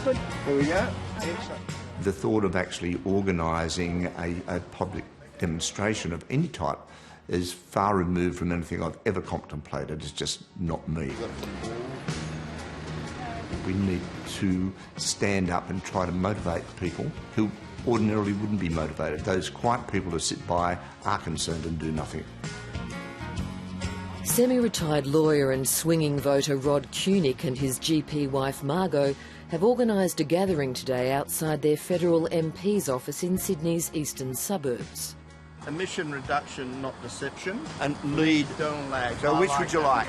good. Here we go. Excellent. The thought of actually organising a public demonstration of any type is far removed from anything I've ever contemplated. It's just not me. We need to stand up and try to motivate people who ordinarily wouldn't be motivated. Those quiet people who sit by are concerned and do nothing. Semi-retired lawyer and swinging voter Rod Kunick and his GP wife Margot have organised a gathering today outside their federal MP's office in Sydney's eastern suburbs. Emission reduction, not deception. And lead. Don't lag. So which would you like?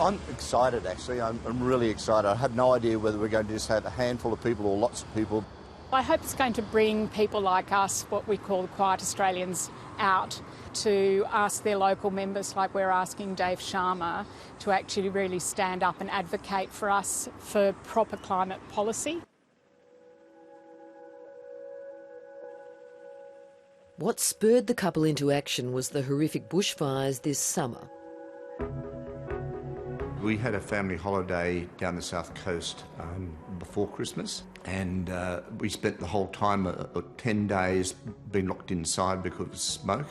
I'm excited, actually. I'm really excited. I have no idea whether we're going to just have a handful of people or lots of people. I hope it's going to bring people like us, what we call the quiet Australians, out to ask their local members, like we're asking Dave Sharma, to actually really stand up and advocate for us for proper climate policy. What spurred the couple into action was the horrific bushfires this summer. We had a family holiday down the south coast before Christmas, and we spent the whole time, 10 days, being locked inside because of smoke,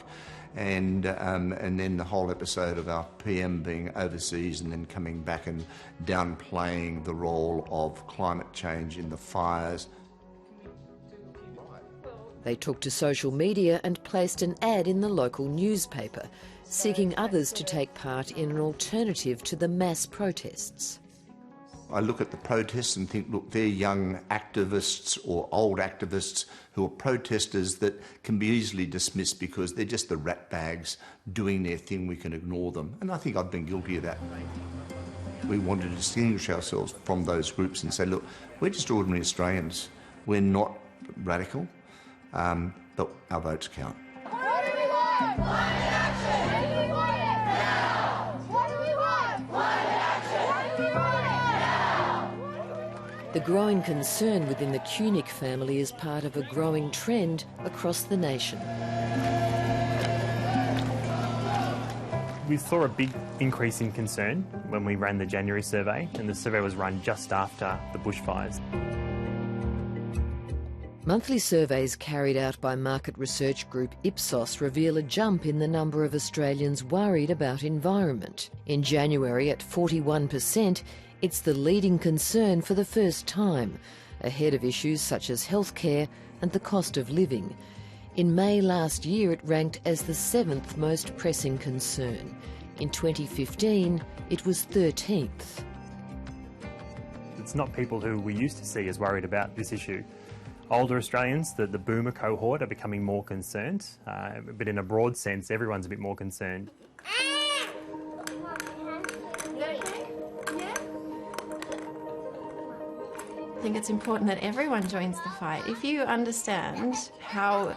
and then the whole episode of our PM being overseas and then coming back and downplaying the role of climate change in the fires. They took to social media and placed an ad in the local newspaper, seeking others to take part in an alternative to the mass protests. I look at the protests and think, look, they're young activists or old activists who are protesters that can be easily dismissed because they're just the rat bags doing their thing, we can ignore them. And I think I've been guilty of that. We wanted to distinguish ourselves from those groups and say, look, we're just ordinary Australians. We're not radical, but our votes count. What do we want? Climate action! We want it now! What do we want? Climate action! We want it now! The growing concern within the Kunick family is part of a growing trend across the nation. We saw a big increase in concern when we ran the January survey, and the survey was run just after the bushfires. Monthly surveys carried out by market research group Ipsos reveal a jump in the number of Australians worried about environment. In January, at 41%, it's the leading concern for the first time, ahead of issues such as healthcare and the cost of living. In May last year, it ranked as the 7th most pressing concern. In 2015, it was 13th. It's not people who we used to see as worried about this issue. Older Australians, the boomer cohort, are becoming more concerned, but in a broad sense, everyone's a bit more concerned. I think it's important that everyone joins the fight. If you understand how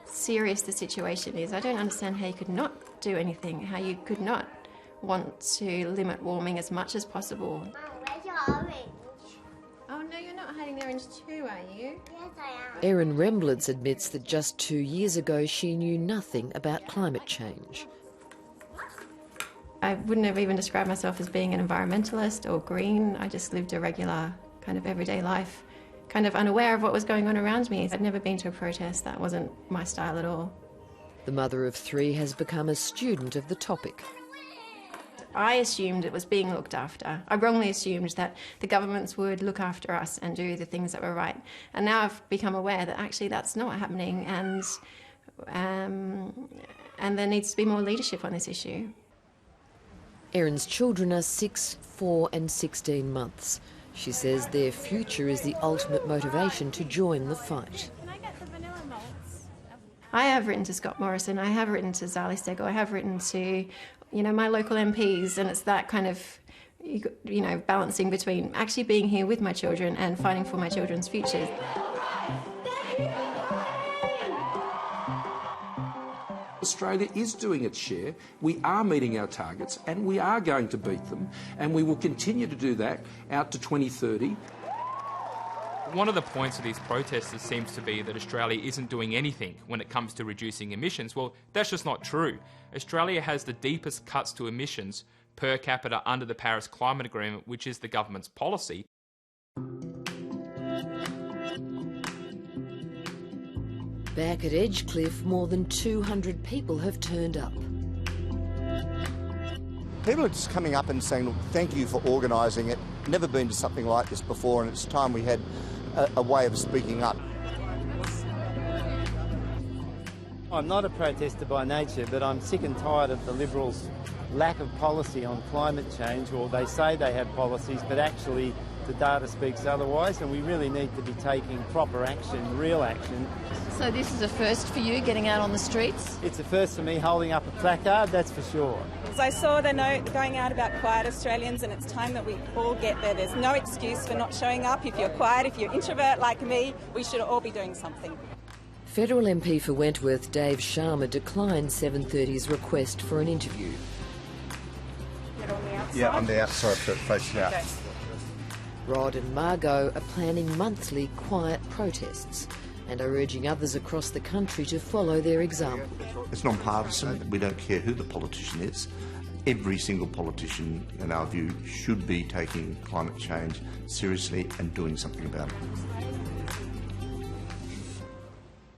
serious the situation is, I don't understand how you could not do anything, how you could not want to limit warming as much as possible. Mum, where's your orange? Oh no, you're not hiding the orange too, are you? Yes, I am. Erin Remblitz admits that just 2 years ago she knew nothing about climate change. I wouldn't have even described myself as being an environmentalist or green. I just lived a regular kind of everyday life, kind of unaware of what was going on around me. I'd never been to a protest. That wasn't my style at all. The mother of 3 has become a student of the topic. I assumed it was being looked after. I wrongly assumed that the governments would look after us and do the things that were right. And now I've become aware that actually that's not happening, and there needs to be more leadership on this issue. Erin's children are 6, 4 and 16 months. She says their future is the ultimate motivation to join the fight. Can I get the vanilla malts? I have written to Scott Morrison, I have written to Zali Steggall, I have written to, my local MPs, and it's that kind of, balancing between actually being here with my children and fighting for my children's futures. Australia is doing its share. We are meeting our targets and we are going to beat them, and we will continue to do that out to 2030. One of the points of these protesters seems to be that Australia isn't doing anything when it comes to reducing emissions. Well, that's just not true. Australia has the deepest cuts to emissions per capita under the Paris Climate Agreement, which is the government's policy. Back at Edgecliff, more than 200 people have turned up. People are just coming up and saying, look, thank you for organising it. Never been to something like this before, and it's time we had a way of speaking up. I'm not a protester by nature, but I'm sick and tired of the Liberals' lack of policy on climate change, or they say they have policies, but actually the data speaks otherwise, and we really need to be taking proper action, real action. So this is a first for you, getting out on the streets? It's a first for me holding up a placard, that's for sure. So I saw the note going out about quiet Australians, and it's time that we all get there. There's no excuse for not showing up. If you're quiet, if you're introvert like me, we should all be doing something. Federal MP for Wentworth Dave Sharma declined 7:30's request for an interview. Get on the outside. Yeah, on the outside, facing out. Okay. Rod and Margot are planning monthly quiet protests and are urging others across the country to follow their example. It's non-partisan. We don't care who the politician is. Every single politician, in our view, should be taking climate change seriously and doing something about it.